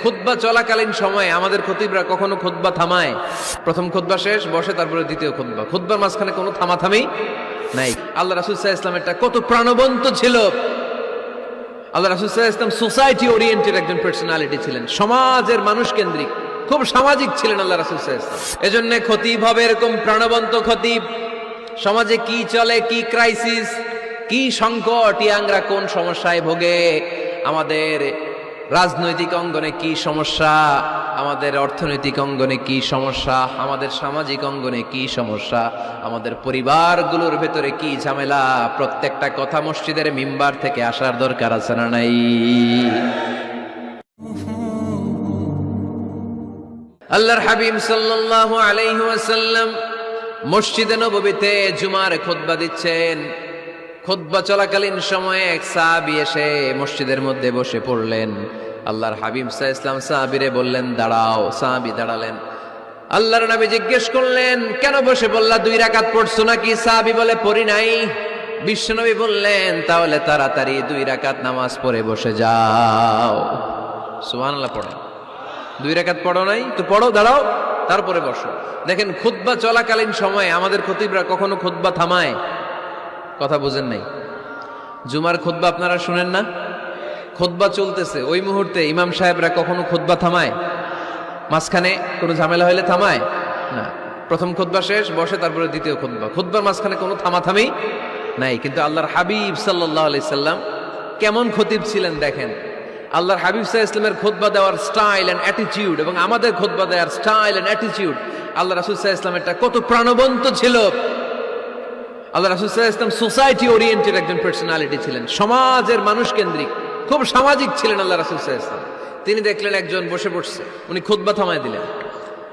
খুতবা চলাকালীন সময়ে আমাদের খতিবরা কখনো খুতবা থামায়? প্রথম খুতবা শেষ, বসে, তারপরে দ্বিতীয় খুতবা। খুতবার মাঝখানে কোনো থামাথামি নাই। আল্লাহ রাসূল সাল্লাল্লাহু আলাইহি ওয়াসাল্লাম এটা কত প্রাণবন্ত ছিল। আল্লাহ রাসূল সাল্লাল্লাহু আলাইহি ওয়াসাল্লাম সোসাইটি ওরিয়েন্টেড একজন পার্সোনালিটি ছিলেন, সমাজের মানুষ কেন্দ্রিক, খুব সামাজিক ছিলেন আল্লাহ রাসূল সাল্লাল্লাহু আলাইহি ওয়াসাল্লাম। এজন্য খতিব হবে এরকম প্রাণবন্ত খতিব। সমাজে কি চলে, কি ক্রাইসিস, কি সংকট, ইয়াংরা কোন সমস্যায় ভোগে, আমাদের রাজনৈতিক অঙ্গনে কি সমস্যা, আমাদের অর্থনৈতিক অঙ্গনে কি সমস্যা, আমাদের সামাজিক অঙ্গনে কি সমস্যা, আমাদের পরিবারগুলোর ভেতরে কি ঝামেলা, প্রত্যেকটা কথা মসজিদের মিম্বার থেকে আসার দরকার আছে না নাই? আল্লাহর হাবিব সাল্লাল্লাহু আলাইহি ওয়াসাল্লাম মসজিদে নববীতে জুমার খুতবা দিচ্ছেন। খুতবা চলাকালীন সময়ে এক সাহাবী এসে মসজিদের মধ্যে বসে পড়লেন। আল্লাহর হাবিব সাল্লাল্লাহু আলাইহি ওয়াসাল্লাম সাহাবীরে বললেন, দাঁড়াও। সাহাবী দাঁড়ালেন। আল্লাহর নবী জিজ্ঞেস করলেন, কেন বসে পড়লা? 2 রাকাত পড়ছো নাকি? সাহাবী বলে, পড়ি নাই। বিশ্বনবী বললেন, তাহলে তাড়াতাড়ি 2 রাকাত নামাজ পড়ে বসে যাও। সুবহানাল্লাহ পড়েন। 2 রাকাত পড়ো নাই তো পড়ো, দাঁড়াও, তারপরে বসো। দেখেন, খুতবা চলাকালীন সময়ে আমাদের খতিবরা কখনো খুতবা থামায়? কথা বুঝেন নাই? জুমার খুতবা আপনারা শুনেন না? খুতবা চলতেছে, ওই মুহূর্তে ইমাম সাহেবরা কখনো খুতবা থামায়? মাঝখানে কোনো ঝামেলা হলে থামায় না। প্রথম খুতবা শেষ, বসে, তারপরে দ্বিতীয় খুতবা। খুতবার মাঝখানে কোনো থামাথামি নাই। কিন্তু আল্লাহর হাবিব সাল্লাল্লাহু আলাইহি সাল্লাম কেমন খতিব ছিলেন দেখেন। আল্লাহর হাবিব সাল্লাল্লাহু আলাইহি ওয়াসাল্লামের খুতবা দেওয়ার স্টাইল এন্ড অ্যাটিটিউড এবং আমাদের খুতবা দেওয়ার স্টাইল এন্ড অ্যাটিটিউড, আল্লাহ রাসূল সাল্লাল্লাহু আলাইহি ওয়াসাল্লাম এটা কত প্রাণবন্ত ছিল। আল্লাহ রাসূল সাল্লাল্লাহু আলাইহি ওয়াসাল্লাম সোসাইটি ওরিয়েন্টেড একজন পার্সোনালিটি ছিলেন, সমাজের মানুষ কেন্দ্রিক, খুব সামাজিক ছিলেন আল্লাহ রাসূল সাল্লাল্লাহু আলাইহি ওয়াসাল্লাম। তিনি দেখলেন একজন বসে পড়ছে, উনি খুতবা থামায় দিলেন।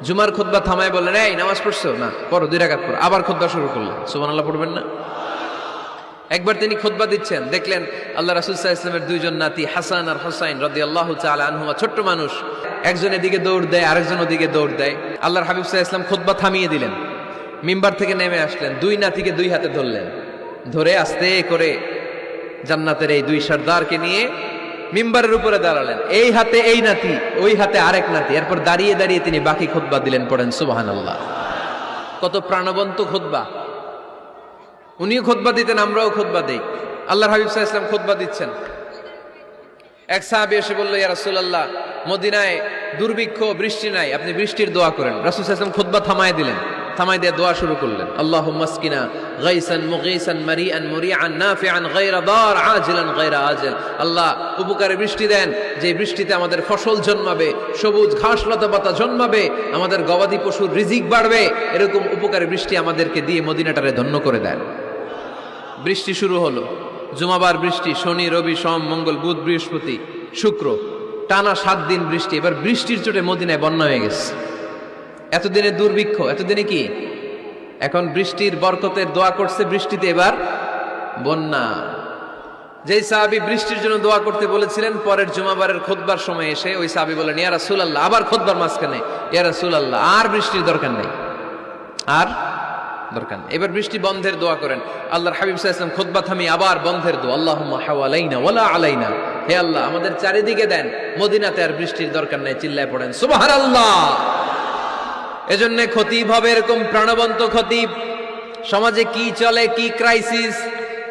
জুমার খুতবা থামায় বললেন, এই নামাজ পড়ছো না? পড়ো, 2 রাকাত পড়ো। আবার খুতবা শুরু করলেন। সুবহানাল্লাহ পড়বেন না? একবার তিনি খুতবা দিচ্ছেন, দেখলেন আল্লাহ রাসূল সাল্লাল্লাহু আলাইহি ওয়াসাল্লামের 2 জন নাতি হাসান আর হুসাইন রাদিয়াল্লাহু তাআলা আনহুমা, ছোট্ট মানুষ, একজন এদিকে দৌড় দেয়, আরেকজন ওদিকে দৌড় দেয়। আল্লাহর হাবিব সাল্লাল্লাহু আলাইহি ওয়াসাল্লাম খুতবা থামিয়ে দিলেন। মিম্বার থেকে নেমে আসলেন, 2 নাতিকে 2 হাতে ধরলেন, ধরে আস্তে করে জান্নাতের এই 2 সর্দারকে নিয়ে মিম্বারের উপরে দাঁড়ালেন। এই হাতে এই নাতি, ওই হাতে আরেক নাতি। এরপর দাঁড়িয়ে দাঁড়িয়ে তিনি বাকি খুতবা দিলেন। পড়েন সুবহানাল্লাহ। কত প্রাণবন্ত খুতবা। উনিও খুতবা দিতেন, আমরাও খুতবা দেই। আল্লাহর হাবিব সাল্লাল্লাহু আলাইহি ওয়াসাল্লাম খুতবা দিচ্ছেন। এক সাহাবী এসে বলল, ইয়া রাসূলুল্লাহ, মদিনায় দুর্ভিক্ষ, বৃষ্টি নাই, আপনি বৃষ্টির দোয়া করেন। রাসূল সাল্লাল্লাহু আলাইহি ওয়াসাল্লাম খুতবা থামায় দিলেন। থামাই দিয়ে দোয়া শুরু করলেন, আল্লাহুম্মা আসকিনা গাইসান মুগীসান মারিআন মুরিআন নাফিআন গায়রা দার আজিলান গায়রা আজিল। আল্লাহ, উপকারে বৃষ্টি দেন, যে বৃষ্টিতে আমাদের ফসল জন্মাবে, সবুজ ঘাস লতা পাতা জন্মাবে, আমাদের গবাদি পশুর রিজিক বাড়বে, এরকম উপকারে বৃষ্টি আমাদেরকে দিয়ে মদিনাটারে ধন্য করে দেন। বৃষ্টি শুরু হলো। জুমাবার বৃষ্টি, শনি রবি সোম মঙ্গল বুধ বৃহস্পতি শুক্র, টানা 7 দিন বৃষ্টি। এবার বৃষ্টির চোটে মদিনায় বন্যা হয়ে গেছে। এতদিনে দুর্ভিক্ষ, এতদিনে কি? এখন বৃষ্টির বরকতের দোয়া করছে, বৃষ্টিতে এবার বন্যা। যেই সাহাবী বৃষ্টির জন্য দোয়া করতে বলেছিলেন, পরের জুমাবারের খুতবার সময় এসে ওই সাহাবী বলেন, ইয়া রাসূলুল্লাহ, আবার খুতবার মাঝখানে, ইয়া রাসূলুল্লাহ, আর বৃষ্টির দরকার নেই, আর দরকার নেই, এবার বৃষ্টি বন্ধের দোয়া করেন। আল্লাহর হাবিব সাল্লাল্লাহু আলাইহি ওয়াসাল্লাম খুতবা থামিয়ে আবার বন্ধের দোয়া, আল্লাহুম্মা হাওয়ালাইনা ওয়ালা আলাইনা, হে আল্লাহ আমাদের চারিদিকে দেন, মদিনাতে আর বৃষ্টির দরকার নেই। চিল্লায় পড়েন সুবহানাল্লাহ। এজন্য খতিব হবে এরকম প্রাণবন্ত খতিব। সমাজে কি চলে, কি ক্রাইসিস,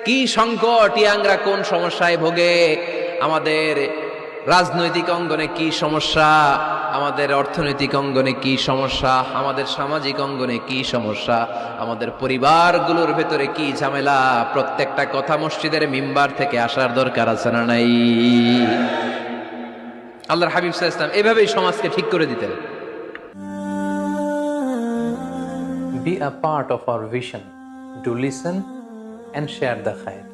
কি সংকট, ইয়াংরা কোন সমস্যায় ভোগে, আমাদের রাজনৈতিক অঙ্গনে কি সমস্যা, আমাদের অর্থনৈতিক অঙ্গনে কি সমস্যা, আমাদের সামাজিক অঙ্গনে কি সমস্যা, আমাদের পরিবারগুলোর ভেতরে কি ঝামেলা, প্রত্যেকটা কথা মসজিদের মিম্বার থেকে আসার দরকার আছে না নাই? আল্লাহর হাবিব সাল্লাল্লাহু আলাইহি ওয়াসাল্লাম এভাবেই সমাজকে ঠিক করে দিতেন। Be a part of our vision. Do listen and share the khair.